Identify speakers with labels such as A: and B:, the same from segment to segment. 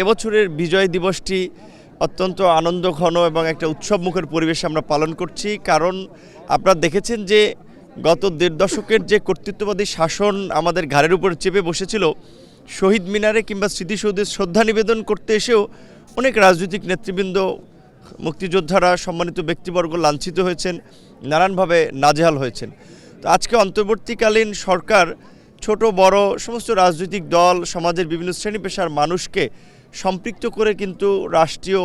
A: এবছরের বিজয় দিবসটি অত্যন্ত আনন্দঘন এবং একটা উৎসবমুখর পরিবেশে আমরা পালন করছি। কারণ আপনারা দেখেছেন যে গত দেড় দশকের যে কর্তৃত্ববাদী শাসন আমাদের ঘাড়ের উপর চেপে বসেছিল, শহীদ মিনারে কিংবা স্মৃতিসৌধে শ্রদ্ধা নিবেদন করতে এসেও অনেক রাজনৈতিক নেতৃবৃন্দ, মুক্তিযোদ্ধারা, সম্মানিত ব্যক্তিবর্গ লাঞ্ছিত হয়েছেন, নানানভাবে নাজেহাল হয়েছেন। তো আজকে অন্তর্বর্তীকালীন সরকার ছোট বড় সমস্ত রাজনৈতিক দল, সমাজের বিভিন্ন শ্রেণী পেশার মানুষকে সম্পৃক্ত করে কিন্তু রাষ্ট্রীয়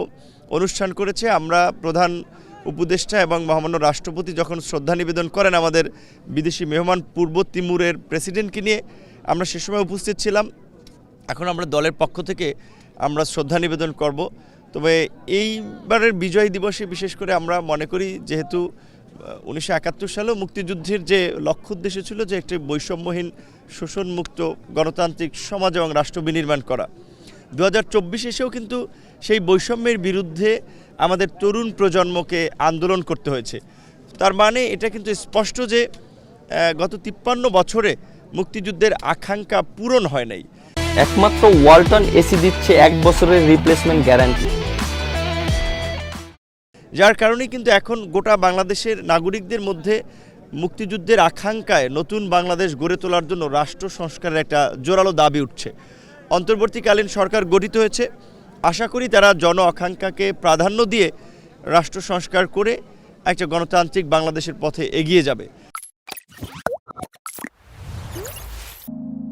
A: অনুষ্ঠান করেছে। আমরা প্রধান উপদেষ্টা এবং মহামান্য রাষ্ট্রপতি যখন শ্রদ্ধা নিবেদন করেন আমাদের বিদেশি মেহমান পূর্ব তিমুরের প্রেসিডেন্টকে নিয়ে, আমরা সে সময় উপস্থিত ছিলাম। এখন আমরা দলের পক্ষ থেকে আমরা শ্রদ্ধা নিবেদন করব। তবে এইবারের বিজয় দিবসে বিশেষ করে আমরা মনে করি, যেহেতু 1971 সালেও মুক্তিযুদ্ধের যে লক্ষ্য উদ্দেশ্য ছিল যে একটি বৈষম্যহীন, শোষণমুক্ত গণতান্ত্রিক সমাজ এবং রাষ্ট্র বিনির্মাণ করা, 2024 এসেও কিন্তু সেই বৈষম্যের বিরুদ্ধে আমাদের তরুণ প্রজন্মকে আন্দোলন করতে হয়েছে। তার মানে এটা কিন্তু স্পষ্ট যে গত 53 বছরে মুক্তিযুদ্ধের আকাঙ্ক্ষা পূরণ হয় নাই।
B: একমাত্র ওয়ালটন এসি দিচ্ছে 1 বছরের রিপ্লেসমেন্ট গ্যারান্টি,
A: যার কারণে কিন্তু এখন গোটা বাংলাদেশের নাগরিকদের মধ্যে মুক্তিযুদ্ধের আকাঙ্ক্ষায় নতুন বাংলাদেশ গড়ে তোলার জন্য রাষ্ট্র সংস্কারের একটা জোরালো দাবি উঠছে। অন্তর্বর্তীকালীন সরকার গঠিত হয়েছে, আশা করি তারা জন আকাঙ্ক্ষাকে প্রাধান্য দিয়ে রাষ্ট্র সংস্কার করে একটা গণতান্ত্রিক বাংলাদেশের পথে এগিয়ে যাবে।